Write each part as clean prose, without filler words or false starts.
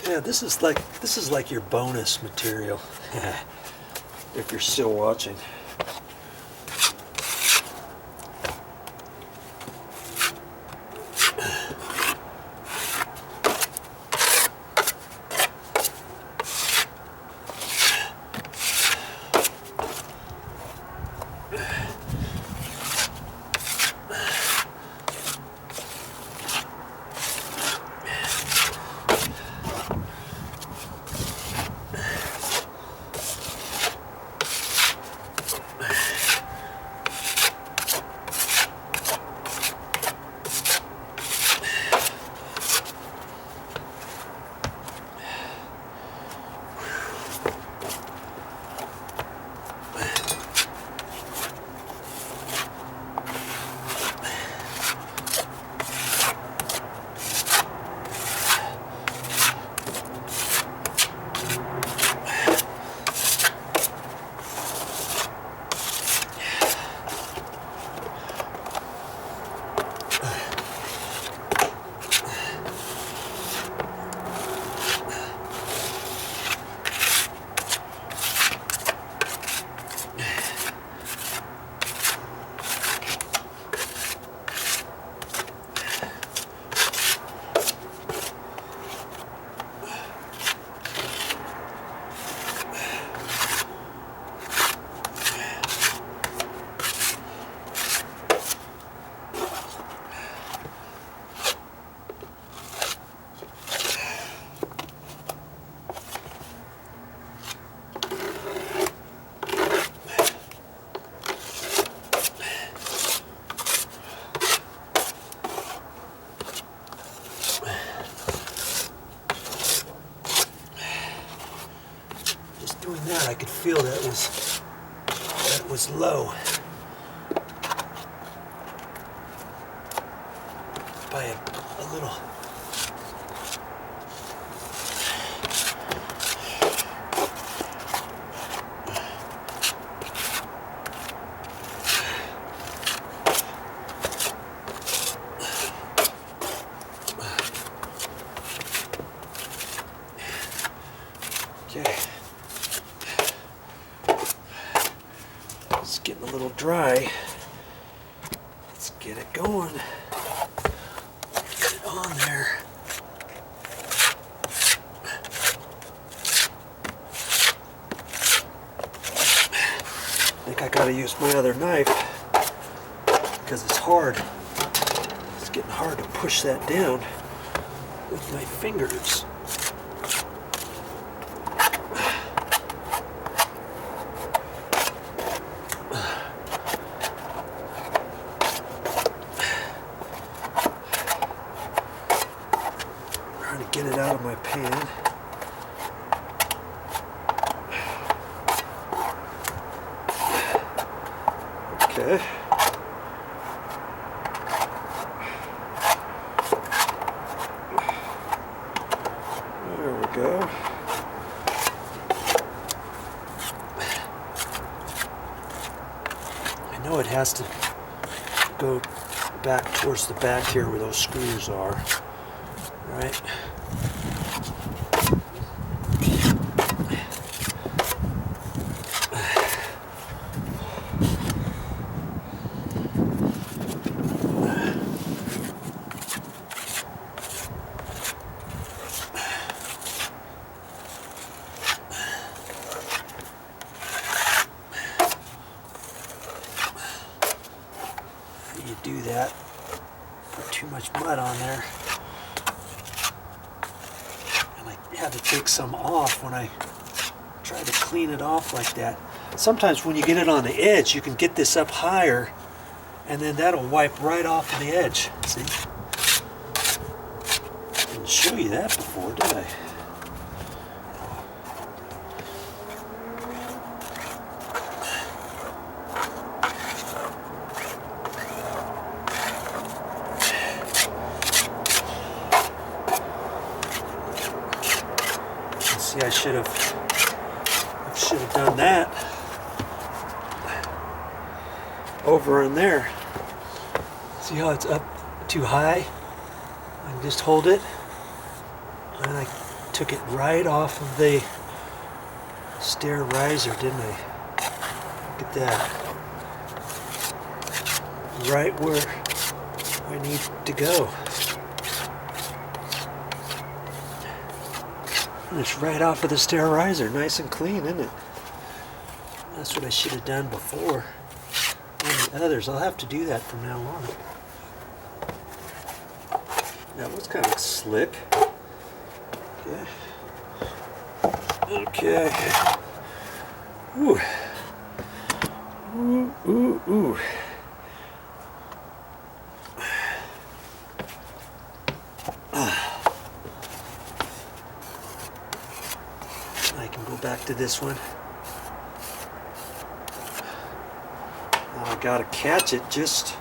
Yeah, this is like your bonus material. If you're still watching. Doing that, I could feel that was low by a little. Okay. It's getting a little dry. Let's get it going. Get it on there. I think I gotta use my other knife because it's hard. It's getting hard to push that down with my fingers. Get it out of my pan. Okay. There we go. I know it has to go back towards the back here where those screws are, right? You do that, put too much mud on there, and I had to take some off when I tried to clean it off like that. Sometimes when you get it on the edge, you can get this up higher, and then that'll wipe right off of the edge. See? I didn't show you that before, did I? See, I should have done that over in there. See how it's up too high? I can just hold it and I Took it right off of the stair riser, didn't I? Look at that. Right where I need to go. And it's right off of the stair riser. Nice and clean, isn't it? That's what I should have done before on the others. I'll have to do that from now on. That was kind of slick. Okay. Okay. Ooh. Ooh, ooh, ooh. I can go back to this one. Now I gotta catch it just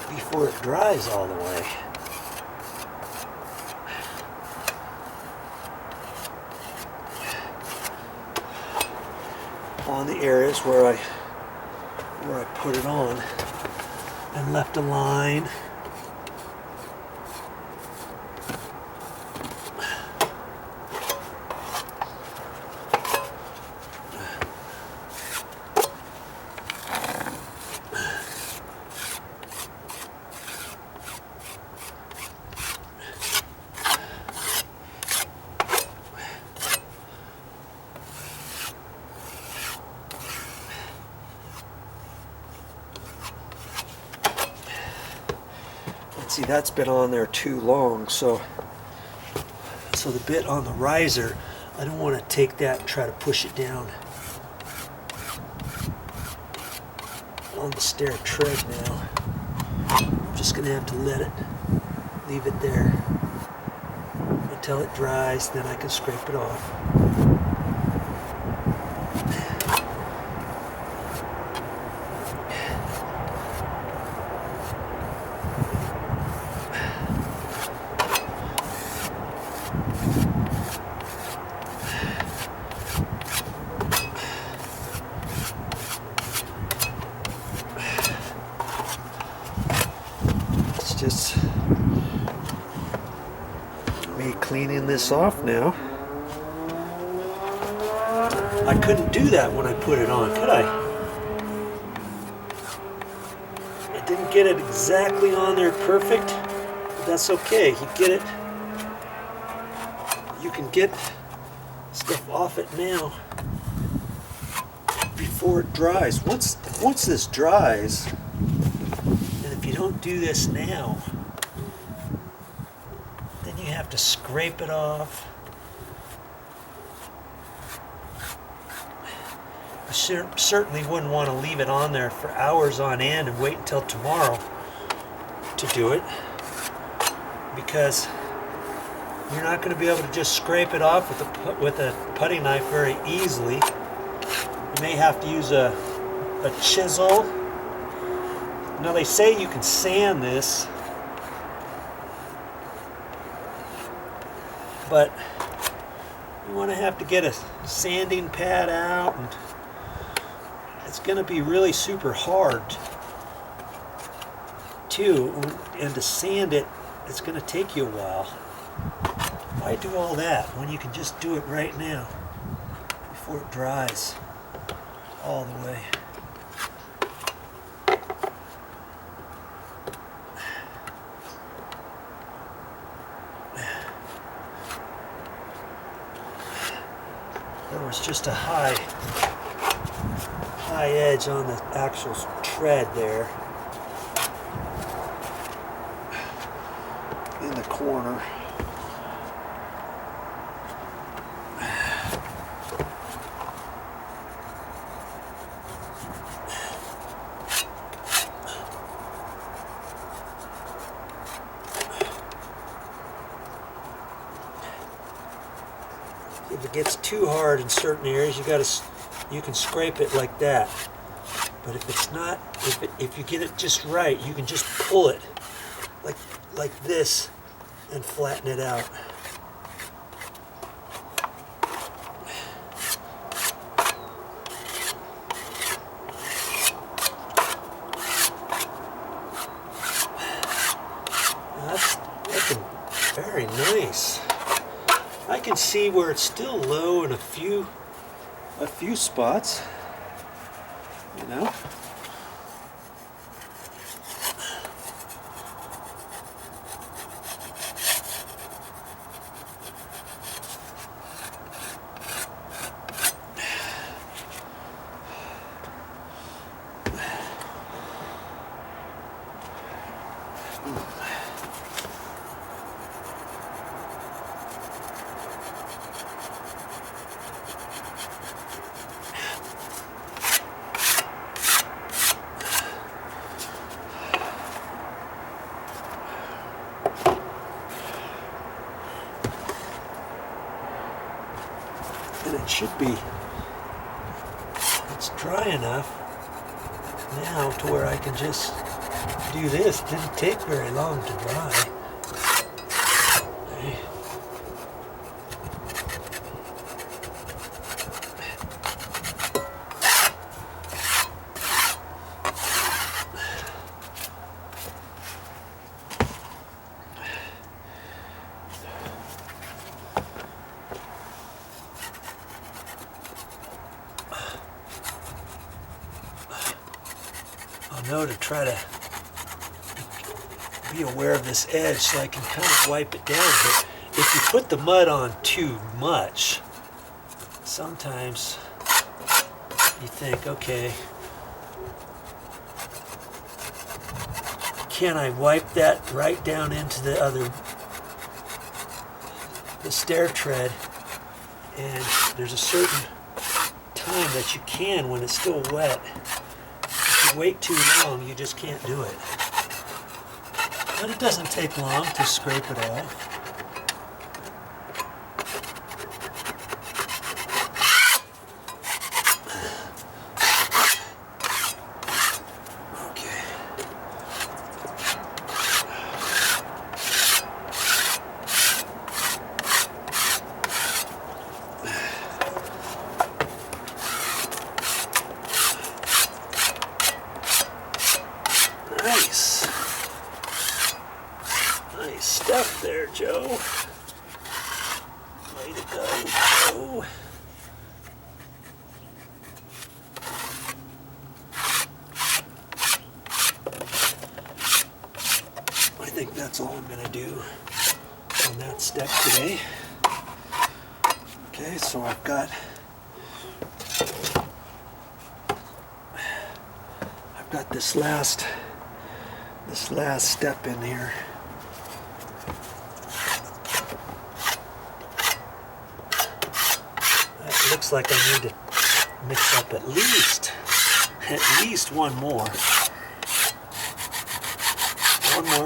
before it dries all the way. On the areas where I put it on and left a line. See, that's been on there too long, so the bit on the riser, I don't want to take that and try to push it down on the stair tread now. I'm just going to have to leave it there until it dries, then I can scrape it off. Just me cleaning this off now. I couldn't do that when I put it on, could I? I didn't get it exactly on there perfect, but that's okay. You get it. You can get stuff off it now before it dries. Once this dries, if you don't do this now, then you have to scrape it off. I certainly wouldn't want to leave it on there for hours on end and wait until tomorrow to do it, because you're not going to be able to just scrape it off with a putty knife very easily. You may have to use a chisel. Now they say you can sand this, but you want to have to get a sanding pad out, and it's going to be really super hard too, and to sand it, it's going to take you a while. Why do all that when you can just do it right now before it dries all the way? There was just a high edge on the actual tread there in the corner. If it gets too hard in certain areas, you can scrape it like that. But if it's not, if you get it just right, you can just pull it like this and flatten it out. Now that's looking Very nice. I can see where it's still low in a few spots, you know. And it should be, it's dry enough now to where I can just do this. It didn't take very long to dry. Okay. Know to try to be aware of this edge so I can kind of wipe it down. But if you put the mud on too much, sometimes you think, okay, can I wipe that right down into the stair tread? And there's a certain time that you can when it's still wet. Wait too long, you just can't do it. But it doesn't take long to scrape it off. Okay. Nice. Nice stuff there, Joe. Way to go, Joe. I think that's all I'm going to do on that step today. Okay, so I've got this last step in here. It looks like I need to mix up at least one more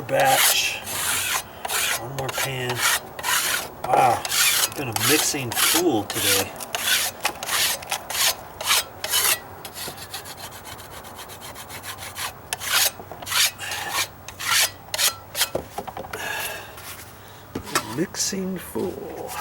batch, one more pan. Wow, I've been a mixing fool today. Mixing fool.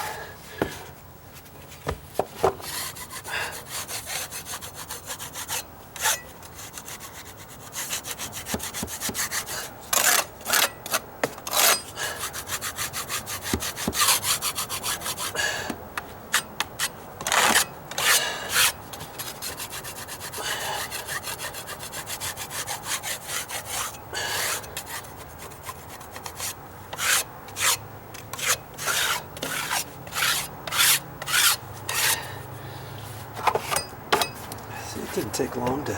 It didn't take long to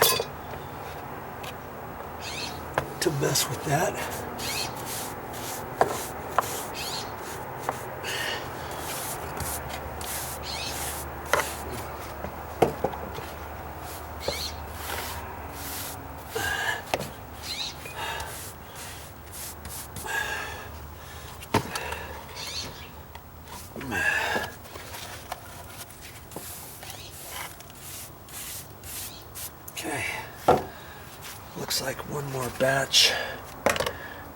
mess with that. Okay, looks like one more batch,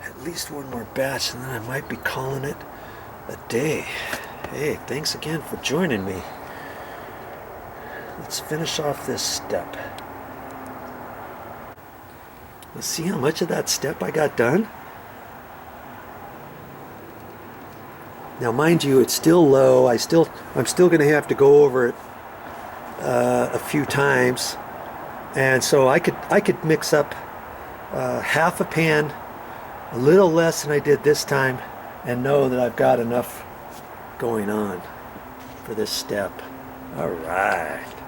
at least one more batch, and then I might be calling it a day. Hey, thanks again for joining me. Let's finish off this step. Let's see how much of that step I got done. Now mind you, it's still low. I'm still going to have to go over it a few times, and so I could mix up half a pan, a little less than I did this time, and know that I've got enough going on for this step. All right.